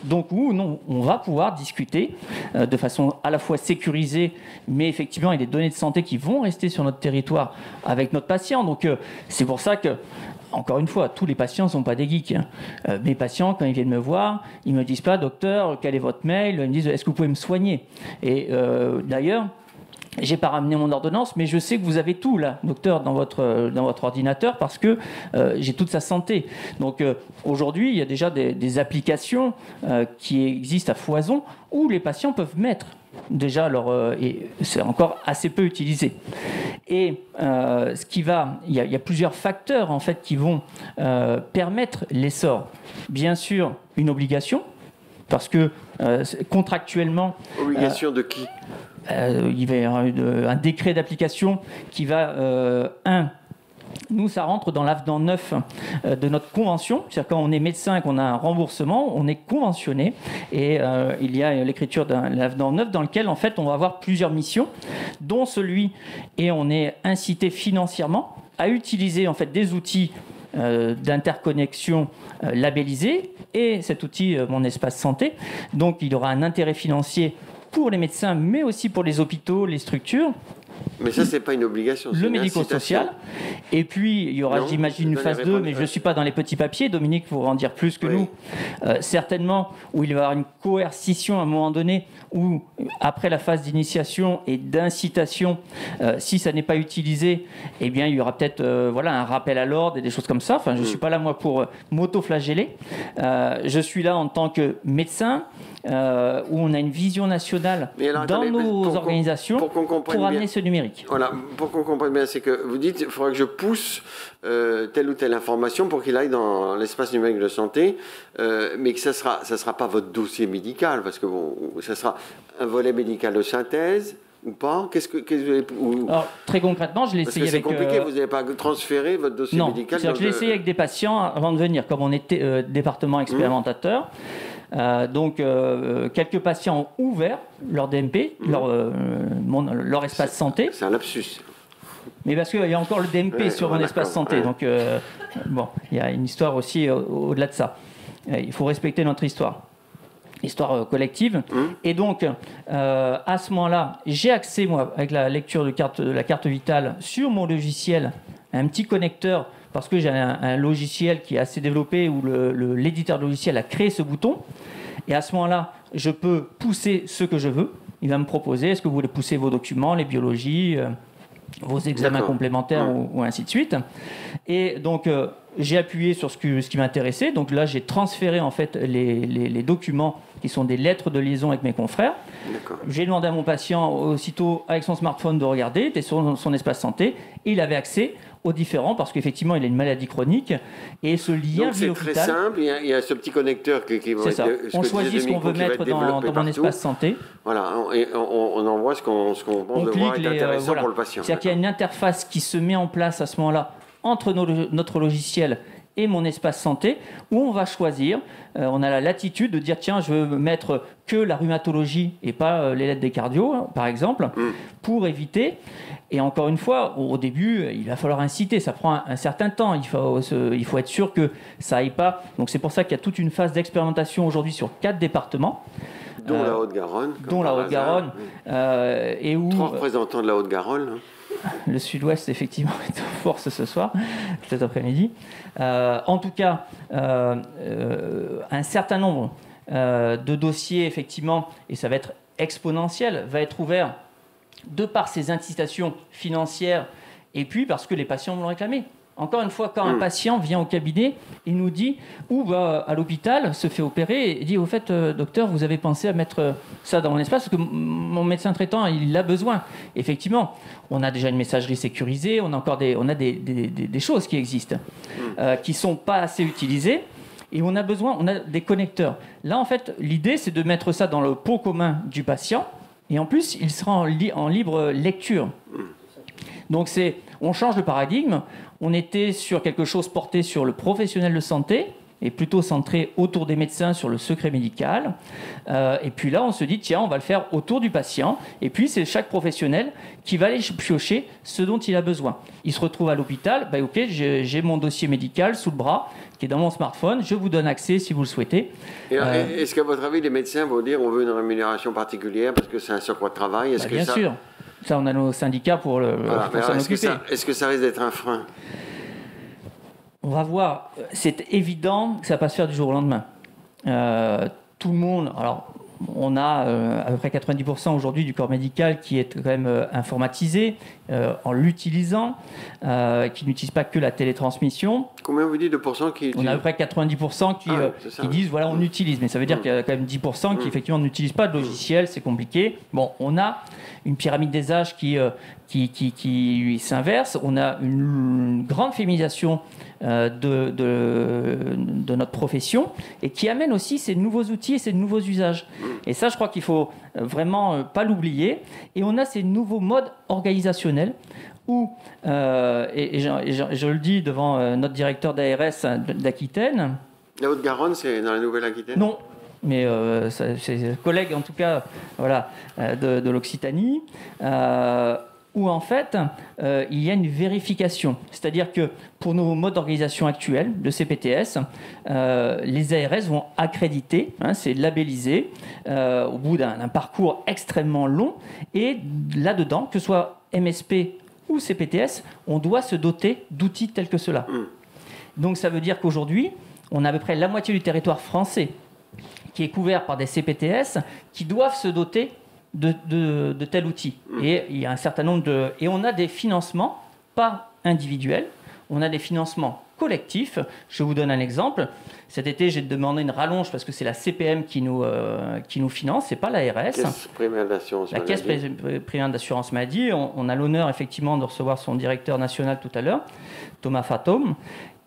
Donc où on va pouvoir discuter de façon à la fois sécurisée, mais effectivement il y a des données de santé qui vont rester sur notre territoire avec notre patient. Donc c'est pour ça que, encore une fois, tous les patients ne sont pas des geeks. Mes patients, quand ils viennent me voir, ils ne me disent pas « Docteur, quel est votre mail ?» Ils me disent « Est-ce que vous pouvez me soigner ?» Et d'ailleurs, j'ai pas ramené mon ordonnance, mais je sais que vous avez tout là, docteur, dans votre ordinateur, parce que j'ai toute sa santé. Donc aujourd'hui, il y a déjà des applications qui existent à foison où les patients peuvent mettre déjà et c'est encore assez peu utilisé. Et il y a plusieurs facteurs en fait qui vont permettre l'essor. Bien sûr, une obligation, parce que contractuellement. Obligation de qui ? Il va y avoir un décret d'application qui va... Nous, ça rentre dans l'avenant 9 de notre convention. C'est-à-dire quand on est médecin et qu'on a un remboursement, on est conventionné. Et il y a l'écriture d'un l'avenant 9 dans lequel, en fait, on va avoir plusieurs missions, dont celui, et on est incité financièrement à utiliser, en fait, des outils d'interconnexion labellisés. Et cet outil, mon espace santé, donc il aura un intérêt financier pour les médecins, mais aussi pour les hôpitaux, les structures. Mais ça, c'est pas une obligation. Le médico-social. Et puis, il y aura, j'imagine, une phase 2, mais je ne suis pas dans les petits papiers. Dominique pourra en dire plus que nous. Certainement, où il va y avoir une coercition à un moment donné, où, après la phase d'initiation et d'incitation, si ça n'est pas utilisé, eh bien, il y aura peut-être un rappel à l'ordre et des choses comme ça. Enfin, je ne suis pas là, moi, pour m'auto-flageller. Je suis là en tant que médecin, où on a une vision nationale dans nos organisations pour amener ce numérique. Voilà, pour qu'on comprenne bien, c'est que vous dites qu'il faudra que je pousse telle ou telle information pour qu'il aille dans l'espace numérique de santé, mais que ça sera pas votre dossier médical, parce que ça sera un volet médical de synthèse ou pas. Alors, très concrètement, je l'ai essayé avec... C'est compliqué, vous n'avez pas transféré votre dossier médical. Non, je l'ai essayé avec des patients avant de venir, comme on était département expérimentateur. Quelques patients ont ouvert leur DMP, leur espace santé. C'est un lapsus. Mais parce qu'il y a encore le DMP sur mon espace santé. Donc, il y a une histoire aussi au-delà de ça. Il faut respecter notre histoire collective. Et donc, à ce moment-là, j'ai accès, moi, avec la lecture de la carte vitale sur mon logiciel, à un petit connecteur, parce que j'ai un logiciel qui est assez développé où l'éditeur de logiciel a créé ce bouton. Et à ce moment-là, je peux pousser ce que je veux. Il va me proposer, est-ce que vous voulez pousser vos documents, les biologies, vos examens complémentaires ou ainsi de suite. Et donc, j'ai appuyé sur ce qui m'intéressait. Donc là, j'ai transféré en fait les documents qui sont des lettres de liaison avec mes confrères. J'ai demandé à mon patient aussitôt, avec son smartphone, de regarder. Il était sur son espace santé. Et il avait accès aux différents, parce qu'effectivement, il a une maladie chronique. Et ce lien vie-hôpital... Donc c'est très simple. Il y a ce petit connecteur qui va être... C'est ça. On choisit ce qu'on veut mettre dans mon espace santé. Voilà. Et on envoie ce qu'on pense devoir être intéressant pour le patient. C'est-à-dire qu'il y a une interface qui se met en place à ce moment-là entre notre logiciel et mon espace santé, où on va choisir, on a la latitude de dire tiens, je veux mettre que la rhumatologie et pas les lettres des cardios, par exemple, pour éviter. Et encore une fois, au début, il va falloir inciter, ça prend un certain temps, il faut être sûr que ça aille pas. Donc c'est pour ça qu'il y a toute une phase d'expérimentation aujourd'hui sur 4 départements. Dont la Haute-Garonne. Dont la Haute-Garonne. Et où 3 représentants de la Haute-Garonne. Le Sud-Ouest, effectivement, est en force ce soir, cet après-midi. En tout cas, un certain nombre de dossiers, effectivement, et ça va être exponentiel, va être ouvert de par ces incitations financières et puis parce que les patients vont le réclamer. Encore une fois, quand un patient vient au cabinet et nous dit, ou va à l'hôpital, se fait opérer, et dit, au fait, docteur, vous avez pensé à mettre ça dans mon espace, parce que mon médecin traitant, il a besoin. Effectivement, on a déjà une messagerie sécurisée, on a encore des choses qui existent, qui ne sont pas assez utilisées, et on a des connecteurs. Là, en fait, l'idée, c'est de mettre ça dans le pot commun du patient, et en plus, il sera en libre lecture. Donc, on change de paradigme. On était sur quelque chose porté sur le professionnel de santé et plutôt centré autour des médecins sur le secret médical. Et puis là, on se dit, tiens, on va le faire autour du patient. Et puis, c'est chaque professionnel qui va aller piocher ce dont il a besoin. Il se retrouve à l'hôpital. OK, j'ai mon dossier médical sous le bras qui est dans mon smartphone. Je vous donne accès si vous le souhaitez. Est-ce qu'à votre avis, les médecins vont dire on veut une rémunération particulière parce que c'est un surcroît de travail? Bien sûr. Ça, on a nos syndicats pour s'en occuper. Est-ce que ça risque d'être un frein? On va voir. C'est évident que ça ne va pas se faire du jour au lendemain. Tout le monde... Alors, on a à peu près 90% aujourd'hui du corps médical qui est quand même informatisé en l'utilisant, qui n'utilise pas que la télétransmission. Combien vous dites de pourcents qui utilisent? On a à peu près 90% qui disent voilà, on utilise, mais ça veut dire qu'il y a quand même 10% qui effectivement n'utilisent pas de logiciel, c'est compliqué. Bon, on a une pyramide des âges qui s'inverse, on a une grande féminisation de notre profession et qui amène aussi ces nouveaux outils et ces nouveaux usages. Et ça, je crois qu'il faut vraiment pas l'oublier. Et on a ces nouveaux modes organisationnels où, je le dis devant notre directeur d'ARS d'Aquitaine. La Haute-Garonne, c'est dans la Nouvelle-Aquitaine? Non. Mais c'est collègue en tout cas de l'Occitanie, où en fait il y a une vérification. C'est-à-dire que pour nos modes d'organisation actuels de CPTS, les ARS vont accréditer, c'est labellisé, au bout d'un parcours extrêmement long, et là-dedans, que ce soit MSP ou CPTS, on doit se doter d'outils tels que cela. Donc ça veut dire qu'aujourd'hui, on a à peu près la moitié du territoire français qui est couvert par des CPTS qui doivent se doter de tel outil. Et il y a un certain nombre et on a des financements, pas individuels, on a des financements collectifs. Je vous donne un exemple. Cet été, j'ai demandé une rallonge parce que c'est la CPM qui nous finance, c'est pas l'ARS. La Caisse primaire d'assurance maladie. On a l'honneur effectivement de recevoir son directeur national tout à l'heure, Thomas Fatome,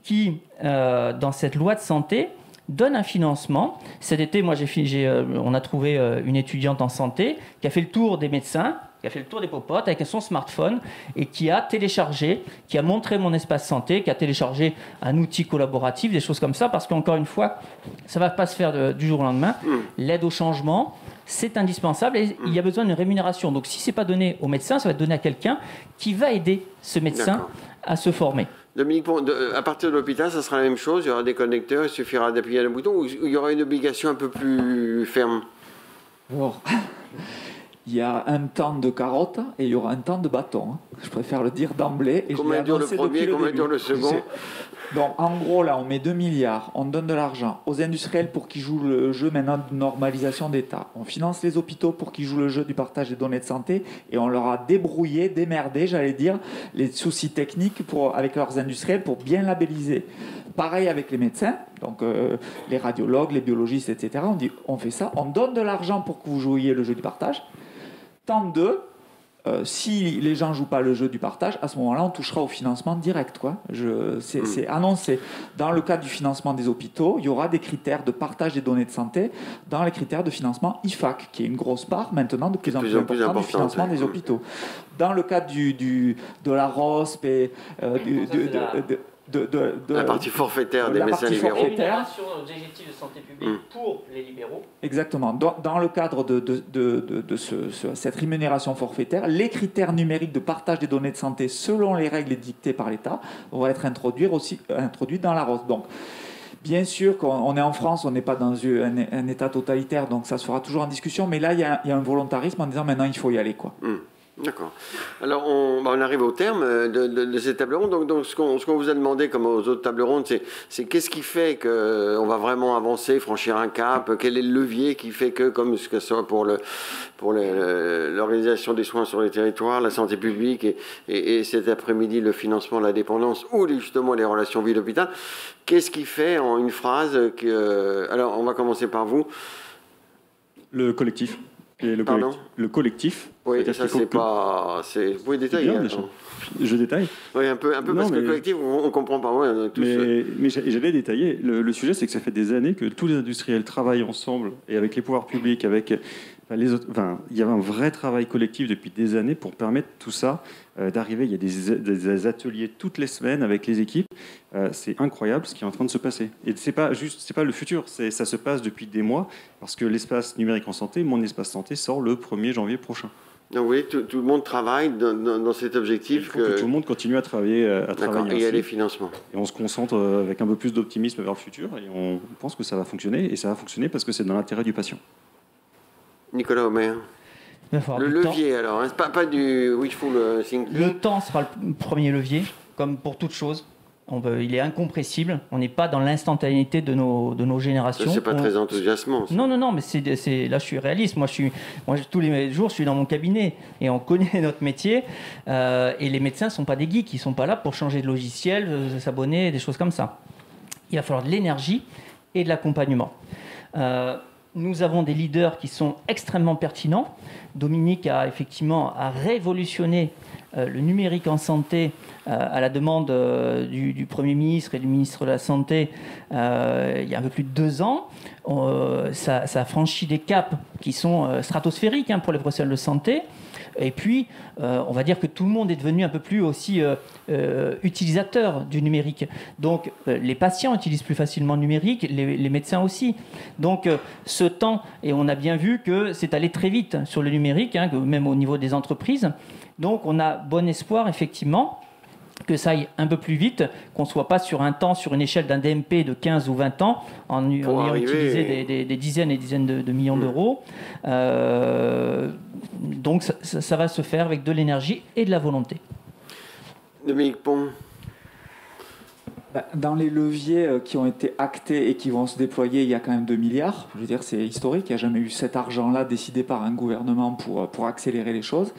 qui, dans cette loi de santé, donne un financement. Cet été, on a trouvé une étudiante en santé qui a fait le tour des médecins, qui a fait le tour des popotes avec son smartphone et qui a téléchargé, qui a montré mon espace santé, qui a téléchargé un outil collaboratif, des choses comme ça, parce qu'encore une fois, ça ne va pas se faire du jour au lendemain. L'aide au changement, c'est indispensable et il y a besoin d'une rémunération. Donc si ce n'est pas donné au médecin, ça va être donné à quelqu'un qui va aider ce médecin à se former. Dominique, à partir de l'hôpital, ça sera la même chose? Il y aura des connecteurs, il suffira d'appuyer un bouton, ou il y aura une obligation un peu plus ferme? Alors, il y a un temps de carotte et il y aura un temps de bâton. Je préfère le dire d'emblée. Combien dure le premier, combien dure le second? Donc, en gros, là, on met 2 milliards, on donne de l'argent aux industriels pour qu'ils jouent le jeu maintenant de normalisation d'État. On finance les hôpitaux pour qu'ils jouent le jeu du partage des données de santé et on leur a démerdé, j'allais dire, les soucis techniques avec leurs industriels pour bien labelliser. Pareil avec les médecins, donc les radiologues, les biologistes, etc. On dit, on fait ça, on donne de l'argent pour que vous jouiez le jeu du partage. Tant de... si les gens ne jouent pas le jeu du partage, à ce moment-là, on touchera au financement direct. C'est annoncé. Dans le cadre du financement des hôpitaux, il y aura des critères de partage des données de santé dans les critères de financement IFAC, qui est une grosse part maintenant de plus en plus importante du financement des hôpitaux. Dans le cadre de la ROSP et la partie forfaitaire des médecins libéraux. Rémunération aux objectifs de santé publique pour les libéraux. Exactement. Dans le cadre de cette rémunération forfaitaire, les critères numériques de partage des données de santé selon les règles dictées par l'État vont être introduits dans la ROS. Donc, bien sûr qu'on est en France, on n'est pas dans un État totalitaire, donc ça se fera toujours en discussion, mais là, il y a un volontarisme en disant maintenant, il faut y aller. D'accord. Alors, on arrive au terme de cette table ronde. Donc ce qu'on vous a demandé, comme aux autres tables rondes, c'est qu'est-ce qui fait qu'on va vraiment avancer, franchir un cap? Quel est le levier qui fait que, comme ce que ce soit pour l'organisation des soins sur les territoires, la santé publique et cet après-midi, le financement de la dépendance ou justement les relations ville-hôpital, qu'est-ce qui fait, en une phrase, alors, on va commencer par vous. Le collectif. Et le collectif. Oui, ça c'est pas. Vous pouvez détailler. Bien, je détaille. Oui, un peu parce que le collectif, on ne comprend pas. Ouais, mais j'allais détailler. Le sujet, c'est que ça fait des années que tous les industriels travaillent ensemble et avec les pouvoirs publics, avec les autres. Enfin, il y a un vrai travail collectif depuis des années pour permettre tout ça d'arriver. Il y a des ateliers toutes les semaines avec les équipes. C'est incroyable ce qui est en train de se passer. Et c'est pas le futur. Ça se passe depuis des mois parce que l'espace numérique en santé, mon espace santé, sort le 1er janvier prochain. Donc oui, tout le monde travaille dans cet objectif. Il faut que tout le monde continue à travailler et il y a les financements. Et on se concentre avec un peu plus d'optimisme vers le futur et on pense que ça va fonctionner. Et ça va fonctionner parce que c'est dans l'intérêt du patient. Nicolas Omer. Le levier, alors, hein, pas du wishful thinking. Le temps sera le premier levier, comme pour toute chose. Il est incompressible. On n'est pas dans l'instantanéité de nos générations. C'est pas très enthousiasmant. Ça. Non, mais là je suis réaliste. Moi, tous les jours, je suis dans mon cabinet et on connaît notre métier. Et les médecins ne sont pas des geeks. Ils ne sont pas là pour changer de logiciel, s'abonner, des choses comme ça. Il va falloir de l'énergie et de l'accompagnement. Nous avons des leaders qui sont extrêmement pertinents. Dominique a effectivement révolutionné le numérique en santé à la demande du Premier ministre et du ministre de la Santé il y a un peu plus de 2 ans. Ça a franchi des caps qui sont stratosphériques pour les professionnels de santé. Et puis, on va dire que tout le monde est devenu un peu plus aussi utilisateur du numérique. Donc, les patients utilisent plus facilement le numérique, les médecins aussi. Donc, ce temps, et on a bien vu que c'est allé très vite sur le numérique, même au niveau des entreprises. Donc, on a bon espoir, effectivement, que ça aille un peu plus vite, qu'on ne soit pas sur un temps, sur une échelle d'un DMP de 15 ou 20 ans, en ayant utilisé des dizaines et dizaines de millions d'euros. Donc ça va se faire avec de l'énergie et de la volonté. Dominique Pont. Dans les leviers qui ont été actés et qui vont se déployer, il y a quand même 2 milliards. Je veux dire, c'est historique. Il n'y a jamais eu cet argent-là décidé par un gouvernement pour accélérer les choses.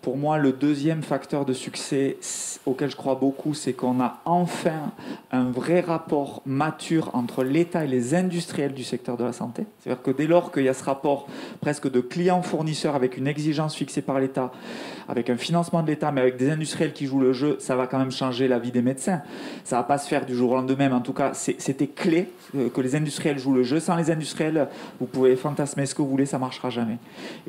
Pour moi, le deuxième facteur de succès auquel je crois beaucoup, c'est qu'on a enfin un vrai rapport mature entre l'État et les industriels du secteur de la santé. C'est-à-dire que dès lors qu'il y a ce rapport presque de client-fournisseur avec une exigence fixée par l'État, avec un financement de l'État, mais avec des industriels qui jouent le jeu, ça va quand même changer la vie des médecins. Ça ne va pas se faire du jour au lendemain, mais en tout cas, c'était clé que les industriels jouent le jeu. Sans les industriels, vous pouvez fantasmer ce que vous voulez, ça ne marchera jamais.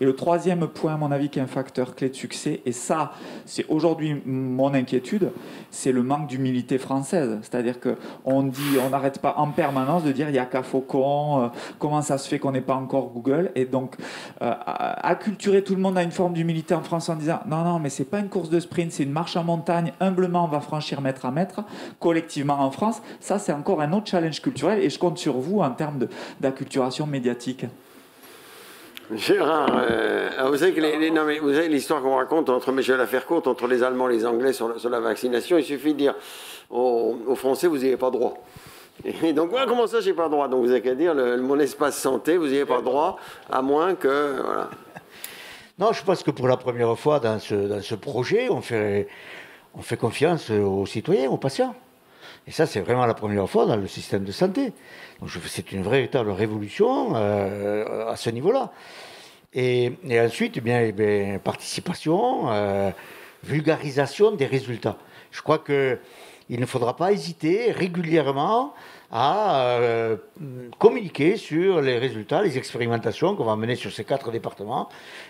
Et le troisième point, à mon avis, qui est un facteur clé de succès, et ça, c'est aujourd'hui mon inquiétude, c'est le manque d'humilité française. C'est-à-dire qu'on n'arrête pas en permanence de dire il n'y a qu'à Faucon, comment ça se fait qu'on n'est pas encore Google. Et donc, acculturer tout le monde à une forme d'humilité en France en disant non, mais ce n'est pas une course de sprint, c'est une marche en montagne, humblement on va franchir mètre à mètre, collectivement en France. Ça, c'est encore un autre challenge culturel et je compte sur vous en termes d'acculturation médiatique. Gérard, vous savez l'histoire qu'on raconte mais je vais la faire courte, entre les Allemands et les Anglais sur la vaccination. Il suffit de dire aux Français, vous n'avez pas droit. Et donc, comment ça, j'ai pas droit? Donc, vous n'avez qu'à dire, mon espace santé, vous n'avez pas droit, à moins que... Voilà. Non, je pense que pour la première fois dans ce projet, on fait confiance aux citoyens, aux patients. Et ça, c'est vraiment la première fois dans le système de santé. Donc, c'est une véritable révolution à ce niveau-là. Et ensuite, participation, vulgarisation des résultats. Je crois qu'il ne faudra pas hésiter régulièrement à communiquer sur les résultats, les expérimentations qu'on va mener sur ces 4 départements,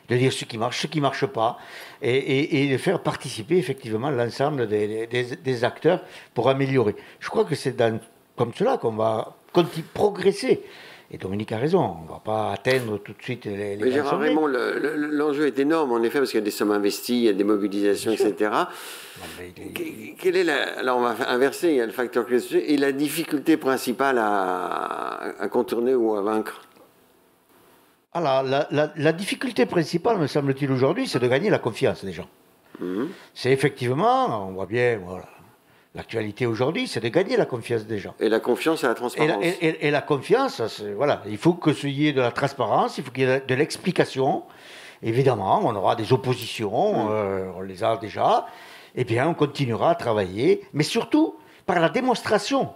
de dire ce qui marche pas, et de faire participer effectivement l'ensemble des acteurs pour améliorer. Je crois que c'est comme cela qu'on va progresser. Et Dominique a raison, on ne va pas atteindre tout de suite les Mais Gérard Raymond, l'enjeu est énorme, en effet, parce qu'il y a des sommes investies, il y a des mobilisations, etc. Quelle est alors on va inverser, il y a le facteur clé et la difficulté principale à contourner ou à vaincre? Alors, la difficulté principale, me semble-t-il, aujourd'hui, c'est de gagner la confiance des gens. C'est effectivement, on voit bien, voilà, l'actualité aujourd'hui, c'est de gagner la confiance des gens. Et la confiance et la transparence. Et la confiance, voilà, il faut qu'il y ait de la transparence, il faut qu'il y ait de l'explication. Évidemment, on aura des oppositions, on les a déjà. Eh bien, on continuera à travailler, mais surtout par la démonstration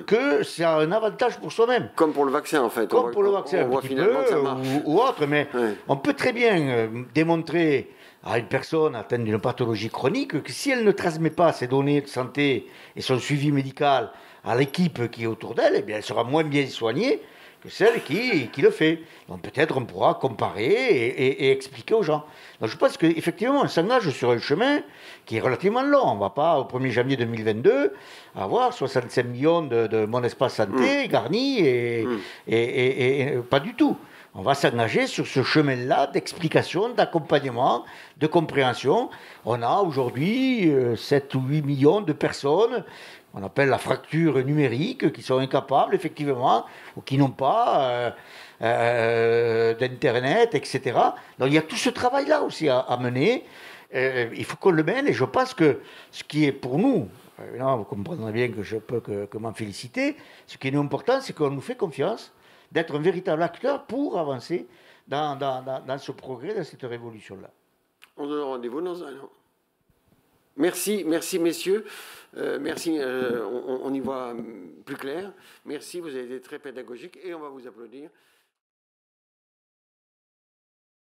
que c'est un avantage pour soi-même. Comme pour le vaccin, en fait. Comme pour le vaccin, on voit finalement que ça marche. Ou autre, mais on peut très bien démontrer à une personne atteinte d'une pathologie chronique que si elle ne transmet pas ses données de santé et son suivi médical à l'équipe qui est autour d'elle, eh bien, elle sera moins bien soignée que celle qui le fait. Donc peut-être on pourra comparer et expliquer aux gens. Donc je pense qu'effectivement, on s'engage sur un chemin qui est relativement long. On ne va pas, au 1er janvier 2022, avoir 65 millions de mon espace santé garni et pas du tout. On va s'engager sur ce chemin-là d'explication, d'accompagnement, de compréhension. On a aujourd'hui 7 ou 8 millions de personnes, on appelle la fracture numérique, qui sont incapables, effectivement, ou qui n'ont pas d'Internet, etc. Donc il y a tout ce travail-là aussi à mener. Il faut qu'on le mène, et je pense que ce qui est pour nous, vous comprendrez bien que je peux que m'en féliciter, ce qui est important, c'est qu'on nous fait confiance, d'être un véritable acteur pour avancer dans ce progrès, dans cette révolution-là. On donne rendez-vous dans un an. Merci messieurs. Merci, on y voit plus clair. Merci, vous avez été très pédagogique et on va vous applaudir.